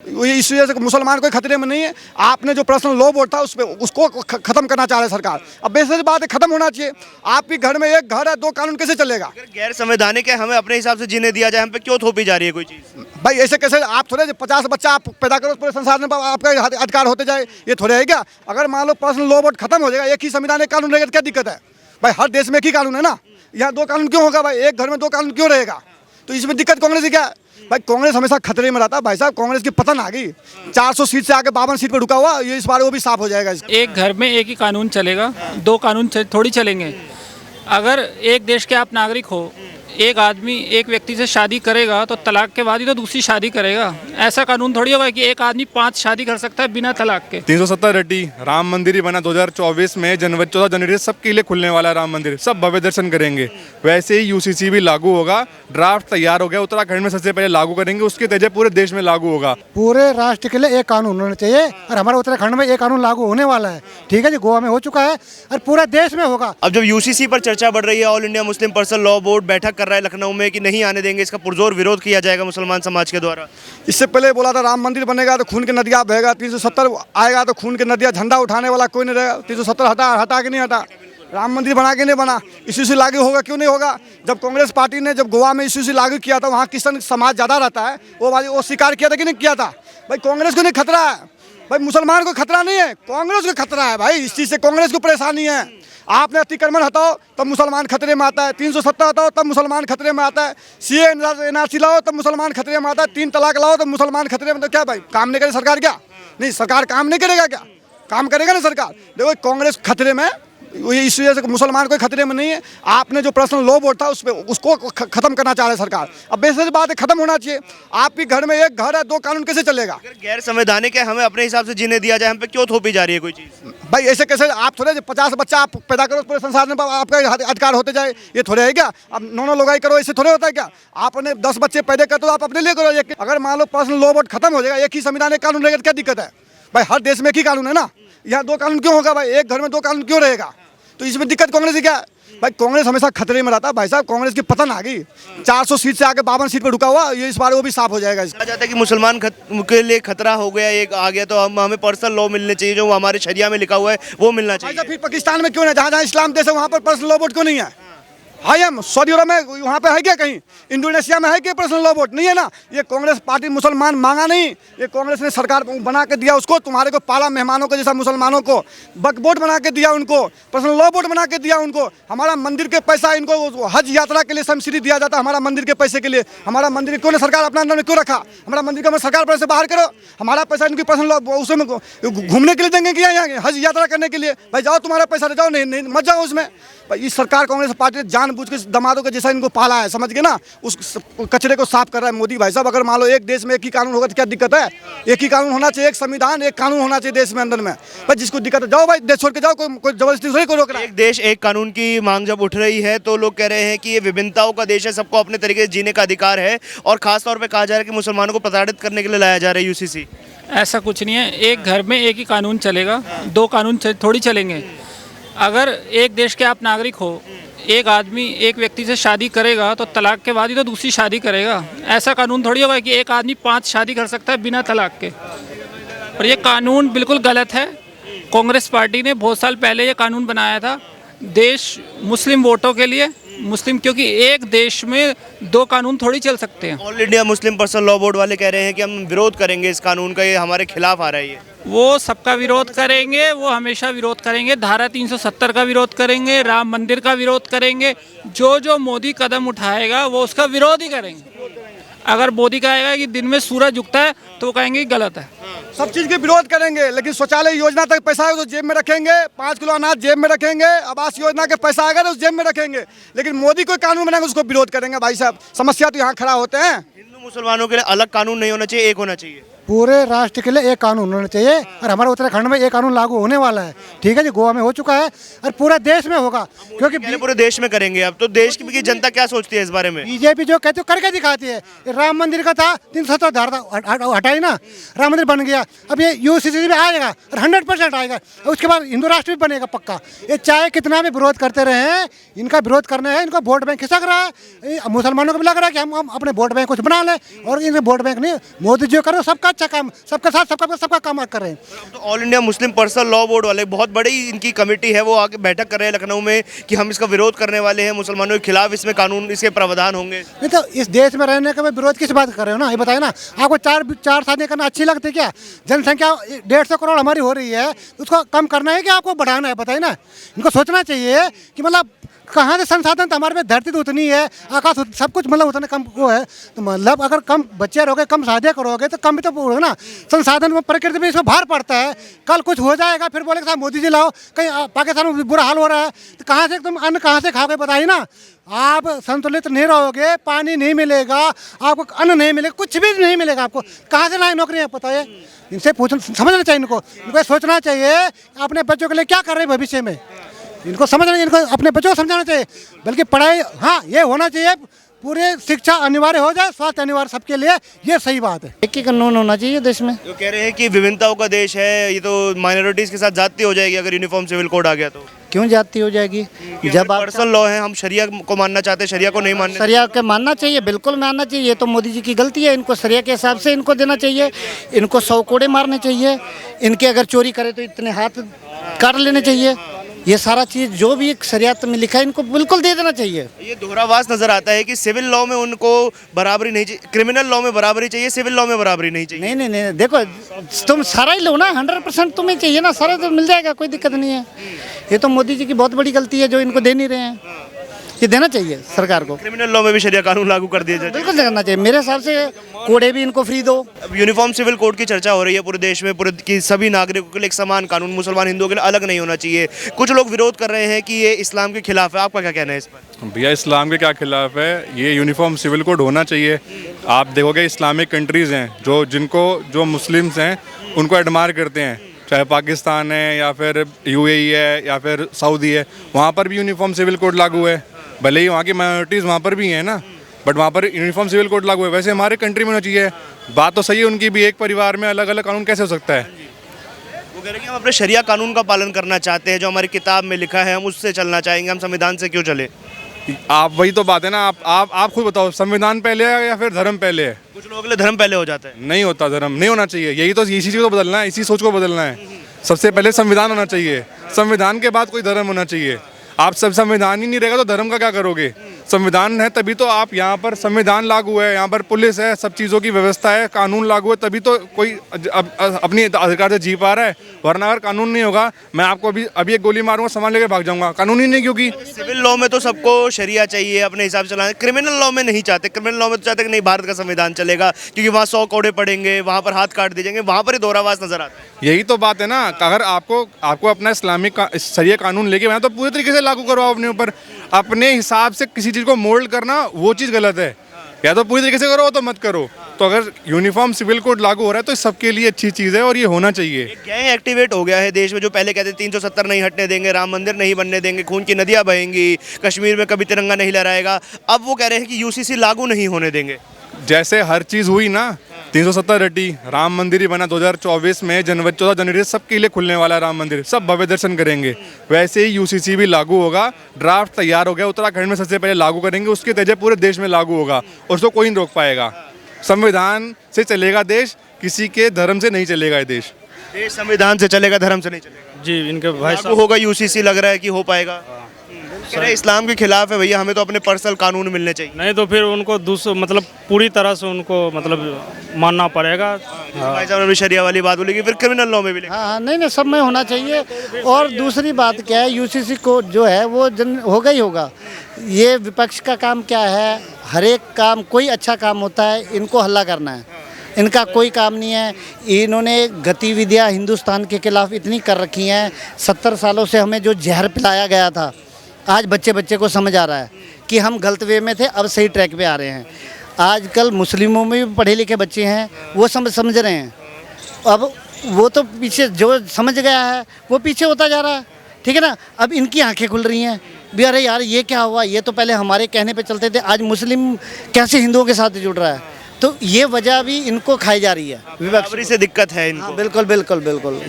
इस वजह से मुसलमान कोई खतरे में नहीं है। आपने जो पर्सनल लॉ बोर्ड था उसको खत्म करना चाह रही है सरकार। अब बेसिक बात है, खत्म होना चाहिए। आपके घर में एक घर है, दो कानून कैसे चलेगा? अगर गैर संवैधानिक है, हमें अपने हिसाब से जीने दिया जाए, हम पे क्यों थोपी जा रही है कोई चीज़? भाई ऐसे कैसे? आप थोड़े 50 बच्चा आप पैदा करो, पूरे संसार में आपका अधिकार होते जाए, ये थोड़े है क्या? अगर मान लो पर्सनल लॉ बोर्ड खत्म हो जाएगा, एक ही संविधान एक कानून रहेगा तो क्या दिक्कत है भाई? हर देश में एक ही कानून है ना, यहाँ दो कानून क्यों होगा भाई? एक घर में दो कानून क्यों रहेगा? तो इसमें दिक्कत कांग्रेस की क्या है भाई? कांग्रेस हमेशा खतरे में रहता है भाई साहब। कांग्रेस की पतन आ गई, 400 सीट से आके 52 सीट पर रुका हुआ, ये इस बार वो भी साफ हो जाएगा। एक घर में एक ही कानून चलेगा, दो कानून थोड़ी चलेंगे। अगर एक देश के आप नागरिक हो, एक आदमी एक व्यक्ति से शादी करेगा तो तलाक के बाद ही तो दूसरी शादी करेगा। ऐसा कानून थोड़ी होगा कि एक आदमी 5 शादी कर सकता है बिना तलाक के। 370 रेड्डी राम मंदिर ही बना 2024 में, 14 जनवरी सबके लिए खुलने वाला है राम मंदिर, सब भव्य दर्शन करेंगे। वैसे ही यूसीसी भी लागू होगा, ड्राफ्ट तैयार हो गया, उत्तराखंड में सबसे पहले लागू करेंगे, उसके तेजे पूरे देश में लागू होगा। पूरे राष्ट्र के लिए एक कानून होना चाहिए और हमारे उत्तराखंड में एक कानून लागू होने वाला है। ठीक है जी, गोवा में हो चुका है और पूरे देश में होगा। अब जब यूसीसी पर चर्चा बढ़ रही है, all India Muslim personal law board बैठक कर रहा है लखनऊ में कि नहीं आने देंगे, इसका पुरजोर विरोध किया जाएगा मुसलमान समाज के द्वारा। इससे पहले बोला था राम मंदिर बनेगा तो खून की नदियाँ बहेगा, 370 आएगा तो खून की नदियाँ, झंडा उठाने वाला कोई नहीं रहेगा। 370 हटा के नहीं हटा, राम मंदिर बना के नहीं बना, इसी से लागू होगा क्यों नहीं होगा? जब कांग्रेस पार्टी ने जब गोवा में इसी से लागू किया था, वहाँ क्रिश्चन समाज ज़्यादा रहता है, वो स्वीकार किया था कि नहीं किया था? भाई कांग्रेस को नहीं खतरा है भाई, मुसलमान को खतरा नहीं है, कांग्रेस को खतरा है भाई। इस चीज़ से कांग्रेस को परेशानी है। आपने अतिक्रमण हटाओ तब मुसलमान खतरे में आता है, 370 हटाओ तब मुसलमान खतरे में आता है, सीए एनआरसी लाओ तब मुसलमान खतरे में आता है, 3 तलाक लाओ तब मुसलमान खतरे में। तो क्या भाई काम नहीं करे सरकार? क्या नहीं सरकार काम नहीं करेगा? क्या काम करेगा ना सरकार? देखो कांग्रेस खतरे में, इस वजह से मुसलमान कोई खतरे में नहीं है। आपने जो पर्सनल लॉ बोर्ड था उसको खत्म करना चाह रही है सरकार। अब बेसिक बात है, खत्म होना चाहिए। आपके घर में एक घर है, दो कानून कैसे चलेगा? अगर गैर संवैधानिक है, हमें अपने हिसाब से जीने दिया जाए, हम पे क्यों थोपी जा रही है कोई चीज़? भाई ऐसे कैसे? आप थोड़े 50 बच्चा आप पैदा करो, पूरे संसार में आपका अधिकार होते जाए, ये थोड़े है क्या? अब नौ लोगाई करो, ऐसे थोड़े होता है क्या? आपने 10 बच्चे पैदा करते हो, आप अपने लिए करो। अगर मान लो पर्सनल लॉ बोर्ड खत्म हो जाएगा, एक ही संविधान एक कानून रहेगा तो क्या दिक्कत है भाई? हर देश में एक ही कानून है ना, यहाँ दो कानून क्यों होगा भाई? एक घर में दो कानून क्यों रहेगा? तो इसमें दिक्कत कांग्रेस की क्या है भाई? कांग्रेस हमेशा खतरे में रहता है भाई साहब। कांग्रेस की पतन आ गई, 400 सीट से आके 52 सीट पर रुका हुआ, ये इस बार वो भी साफ हो जाएगा। कहा जाता है कि मुसलमान के लिए खतरा हो गया, एक आ गया, तो हमें पर्सनल लॉ मिलने चाहिए, जो हमारे शरिया में लिखा हुआ है वो मिलना चाहिए। फिर पाकिस्तान में क्यों नहीं? जहाँ जहाँ इस्लाम देश है वहाँ पर पर्सनल लॉ बोर्ड क्यों नहीं है? हाई हम सऊदी अरब में वहाँ पे है क्या? कहीं इंडोनेशिया में है क्या पर्सनल लॉ बोर्ड? नहीं है ना। ये कांग्रेस पार्टी मुसलमान मांगा नहीं, ये कांग्रेस ने सरकार बना के दिया उसको। तुम्हारे को पाला मेहमानों को जैसा मुसलमानों को वक्फ बोर्ड बना के दिया, उनको पर्सनल लॉ बोर्ड बना के दिया उनको। हमारा मंदिर के पैसा इनको हज यात्रा के लिए सब्सिडी दिया जाता है, हमारा मंदिर के पैसे के लिए। हमारा मंदिर क्यों सरकार अपना अंदर में क्यों रखा? हमारा मंदिर को सरकार पैसे बाहर करो, हमारा पैसा इनकी पर्सनल लॉ उसमें घूमने के लिए देंगे क्या? यहाँ हज यात्रा करने के लिए भाई जाओ, तुम्हारा पैसा जाओ, नहीं मत जाओ उसमें। इस सरकार कांग्रेस पार्टी जानबूझ के दमादों के जैसा इनको पाला है, समझ के ना, उस कचरे को साफ कर रहा है मोदी भाई साहब। अगर मान लो एक देश में एक ही कानून होगा तो क्या दिक्कत है? एक ही कानून होना चाहिए, एक संविधान एक कानून होना चाहिए देश में अंदर में। भाई जिसको दिक्कत है जाओ भाई, देश छोड़ के जाओ, कोई जबरदस्ती थोड़ी को रोक रहा है। एक देश एक कानून की मांग जब उठ रही है तो लोग कह रहे हैं कि ये विभिन्नताओं का देश है, सबको अपने तरीके से जीने का अधिकार है, और खासतौर पर कहा जा रहा है कि मुसलमानों को प्रताड़ित करने के लिए लाया जा रहा है यूसीसी। ऐसा कुछ नहीं है, एक घर में एक ही कानून चलेगा, दो कानून थोड़ी चलेंगे। अगर एक देश के आप नागरिक हो, एक आदमी एक व्यक्ति से शादी करेगा तो तलाक के बाद ही तो दूसरी शादी करेगा। ऐसा कानून थोड़ी होगा कि एक आदमी 5 शादी कर सकता है बिना तलाक के। और ये कानून बिल्कुल गलत है। कांग्रेस पार्टी ने बहुत साल पहले ये कानून बनाया था देश मुस्लिम वोटों के लिए, मुस्लिम, क्योंकि एक देश में दो कानून थोड़ी चल सकते हैं। All India Muslim personal law board वाले कह रहे हैं कि हम विरोध करेंगे इस कानून का, ये हमारे खिलाफ आ रहा है। ये वो सबका विरोध करेंगे, वो हमेशा विरोध करेंगे। धारा 370 का विरोध करेंगे, राम मंदिर का विरोध करेंगे। जो मोदी कदम उठाएगा वो उसका विरोध ही करेंगे। अगर मोदी कहेगा कि दिन में सूरज उगता है तो वो कहेंगे गलत है। सब चीज़ के विरोध करेंगे, लेकिन शौचालय योजना तक पैसा है तो जेब में रखेंगे, 5 किलो अनाज जेब में रखेंगे, आवास योजना के पैसा आएगा तो उस जेब में रखेंगे। लेकिन मोदी कोई कानून बनाएंगे उसको विरोध करेंगे। भाई साहब समस्या तो यहाँ खड़ा होते हैं। हिंदू मुसलमानों के लिए अलग कानून नहीं होना चाहिए, एक होना चाहिए। पूरे राष्ट्र के लिए एक कानून होना चाहिए और हमारे उत्तराखंड में एक कानून लागू होने वाला है। ठीक है जी, गोवा में हो चुका है और पूरे देश में होगा, क्योंकि पूरे देश में करेंगे। अब तो देश की जनता क्या सोचती है इस बारे में? बीजेपी जो कहते हो करके दिखाती है। राम मंदिर का था 370 धारा हटाई ना, राम मंदिर बन गया। अब ये यूसीसी में आएगा और 100% आएगा, और उसके बाद हिंदू राष्ट्र भी बनेगा पक्का। ये चाहे कितना भी विरोध करते रहे हैं, इनका विरोध करना है, इनको वोट बैंक खिसक रहा है। मुसलमानों को भी लग रहा है कि हम अपने वोट बैंक कुछ बना लें, और इन्हें वोट बैंक नहीं, मोदी जो करो सबका अच्छा काम, सबके साथ सबका काम कर रहे हैं। तो all India Muslim personal law board वाले बहुत बड़ी इनकी कमेटी है, वो आके बैठक कर रहे हैं लखनऊ में कि हम इसका विरोध करने वाले हैं, मुसलमानों के खिलाफ इसमें कानून, इसके प्रावधान होंगे। नहीं तो इस देश में रहने का विरोध किस बात कर रहे हो ना, ये बताए ना। आपको चार शादी करना अच्छी लगती है क्या? जनसंख्या 150 करोड़ हमारी हो रही है, उसको कम करना है कि आपको बढ़ाना है, बताइए ना। इनको सोचना चाहिए कि मतलब कहाँ से संसाधन, तो हमारे पे धरती तो उतनी है, आकाश सब कुछ मतलब उतने कम वो है, तो मतलब अगर कम बच्चे रहोगे, कम शादियाँ करोगे तो कम भी तो होगा ना संसाधन में। प्रकृति में इसमें भार पड़ता है, कल कुछ हो जाएगा फिर बोले साहब मोदी जी लाओ, कहीं पाकिस्तान में बुरा हाल हो रहा है तो कहाँ से तुम अन्न कहाँ से खाओगे, बताइए ना। आप संतुलित नहीं रहोगे, पानी नहीं मिलेगा आपको, अन्न नहीं मिलेगा, कुछ भी नहीं मिलेगा आपको, कहाँ से लाए नौकरियाँ, बताइए। इनसे समझना चाहिए, इनको सोचना चाहिए अपने बच्चों के लिए क्या कर रहे हैं भविष्य में। इनको समझना, इनको अपने बच्चों को समझाना चाहिए। बल्कि पढ़ाई, हाँ ये होना चाहिए, पूरे शिक्षा अनिवार्य हो जाए, स्वास्थ्य अनिवार्य सबके लिए, ये सही बात है। एक ही कानून होना चाहिए देश में। जो कह रहे हैं कि विभिन्नताओं का देश है, ये तो माइनॉरिटीज के साथ जाती हो जाएगी अगर यूनिफॉर्म सिविल कोड आ गया तो। क्यों जाती हो जाएगी? जब आप पर्सनल लॉ है, हम शरिया को मानना चाहते हैं, शरिया को नहीं मानने। शरिया के मानना चाहिए, बिल्कुल मानना चाहिए। ये तो मोदी जी की गलती है, इनको शरिया के हिसाब से इनको देना चाहिए, इनको 100 कोड़े मारने चाहिए, इनके अगर चोरी करे तो इतने हाथ काट लेने चाहिए। ये सारा चीज़ जो भी एक शरियत में लिखा है इनको बिल्कुल दे देना चाहिए। ये दोहरावास नजर आता है कि सिविल लॉ में उनको बराबरी नहीं चाहिए, क्रिमिनल लॉ में बराबरी चाहिए, सिविल लॉ में बराबरी नहीं चाहिए। नहीं, देखो तुम सारा ही लो ना, 100% तुम्हें चाहिए ना, सारा तो मिल जाएगा, कोई दिक्कत नहीं है। ये तो मोदी जी की बहुत बड़ी गलती है जो इनको दे नहीं रहे हैं, ये देना चाहिए सरकार को। क्रिमिनल लॉ में भी शरिया कानून लागू कर दिया जाए, बिल्कुल करना चाहिए मेरे हिसाब से। कोड़े भी इनको फ्री दो। अब यूनिफॉर्म सिविल कोड की चर्चा हो रही है पूरे देश में, पूरे की सभी नागरिकों के लिए एक समान कानून, मुसलमान हिंदुओं के लिए अलग नहीं होना चाहिए। कुछ लोग विरोध कर रहे हैं कि ये इस्लाम के खिलाफ है, आपका क्या कहना है इस पर? भैया इस्लाम के क्या खिलाफ है, ये यूनिफॉर्म सिविल कोड होना चाहिए। आप देखोगे इस्लामिक कंट्रीज़ हैं जो मुस्लिम्स हैं उनको एडमायर करते हैं, चाहे पाकिस्तान है या फिर UAE है या फिर सऊदी है, वहाँ पर भी यूनिफॉर्म सिविल कोड लागू है। भले ही वहाँ की माइनॉरिटीज़ वहाँ पर भी हैं ना, बट वहाँ पर यूनिफॉर्म सिविल कोड लागू है। वैसे हमारे कंट्री में होना चाहिए। बात तो सही है उनकी भी, एक परिवार में अलग अलग कानून कैसे हो सकता है। वो कह रहे हैं कि हम अपने शरिया कानून का पालन करना चाहते हैं, जो हमारी किताब में लिखा है हम उससे चलना चाहेंगे, हम संविधान से क्यों चले। आप वही तो बात है ना, आप खुद बताओ, संविधान पहले है या फिर धर्म पहले है? कुछ लोगों के लिए धर्म पहले हो जाता है। नहीं होता, धर्म नहीं होना चाहिए। यही तो इसी चीज़ को बदलना है, इसी सोच को बदलना है। सबसे पहले संविधान होना चाहिए, संविधान के बाद कोई धर्म होना चाहिए। आप सब संविधान ही नहीं रहेगा तो धर्म का क्या करोगे? संविधान है तभी तो आप यहाँ पर, संविधान लागू है, यहाँ पर पुलिस है, सब चीज़ों की व्यवस्था है, कानून लागू है, तभी तो कोई अपनी अधिकार से जी पा रहा है। वरना अगर कानून नहीं होगा, मैं आपको अभी एक गोली मारूंगा, सामान लेके भाग जाऊंगा, कानून ही नहीं। क्योंकि सिविल लॉ में तो सबको शरिया चाहिए, अपने हिसाब से चलाना। क्रिमिनल लॉ में नहीं चाहते, क्रिमिनल लॉ में तो चाहते कि नहीं भारत का संविधान चलेगा, क्योंकि वहाँ 100 कोड़े पड़ेंगे, वहाँ पर हाथ काट दिए जाएंगे, वहाँ पर ही दोहरावास नजर आता है। यही तो बात है ना, अगर आपको अपना इस्लामिक शरिया कानून लेके आना तो पूरी तरीके से लागू करवाओ अपने ऊपर। अपने हिसाब से किसी चीज़ को मोल्ड करना वो चीज़ गलत है। या तो पूरी तरीके से करो तो मत करो। तो अगर यूनिफॉर्म सिविल कोड लागू हो रहा है तो सबके लिए अच्छी चीज़ है और ये होना चाहिए। गैंग एक्टिवेट हो गया है देश में, जो पहले कहते 370 नहीं हटने देंगे, राम मंदिर नहीं बनने देंगे, खून की नदियाँ बहेंगी, कश्मीर में कभी तिरंगा नहीं लहराएगा। अब वो कह रहे हैं कि UCC लागू नहीं होने देंगे। जैसे हर चीज़ हुई ना, 370 हटी, राम मंदिर ही बना 2024 में, 14 जनवरी सबके लिए खुलने वाला राम मंदिर, सब भव्य दर्शन करेंगे। वैसे ही UCC भी लागू होगा, ड्राफ्ट तैयार हो गया, उत्तराखंड में सबसे पहले लागू करेंगे, उसके तहत पूरे देश में लागू होगा, उसको कोई नहीं रोक पाएगा। संविधान से चलेगा देश, किसी के धर्म से नहीं चलेगा ये देश। देश संविधान से चलेगा, धर्म से नहीं चलेगा। जी, इनके भाई लागू होगा UCC, लग रहा है कि हो पाएगा। कह रहे इस्लाम के खिलाफ है भैया, हमें तो अपने पर्सनल कानून मिलने चाहिए। नहीं तो फिर उनको मतलब पूरी तरह से उनको मतलब मानना पड़ेगा। भाई साहब ने भी शरिया वाली बात बोली कि फिर क्रिमिनल लॉ में भी हाँ, नहीं, सब में होना चाहिए। और दूसरी बात क्या है, UCC को जो है वो होगा ही होगा। ये विपक्ष का काम क्या है, हर एक काम, कोई अच्छा काम होता है इनको हल्ला करना है, इनका कोई काम नहीं है। इन्होंने गतिविधियाँ हिंदुस्तान के खिलाफ इतनी कर रखी हैं। 70 सालों से हमें जो जहर पिलाया गया था, आज बच्चे को समझ आ रहा है कि हम गलत वे में थे, अब सही ट्रैक पे आ रहे हैं। आजकल मुस्लिमों में भी पढ़े लिखे बच्चे हैं, वो समझ रहे हैं। अब वो तो पीछे, जो समझ गया है वो पीछे होता जा रहा है, ठीक है ना। अब इनकी आंखें खुल रही हैं भी, अरे यार ये क्या हुआ, ये तो पहले हमारे कहने पे चलते थे, आज मुस्लिम कैसे हिंदुओं के साथ जुड़ रहा है। तो ये वजह भी इनको खाई जा रही है, विपक्ष से दिक्कत है इनको। हाँ, बिल्कुल।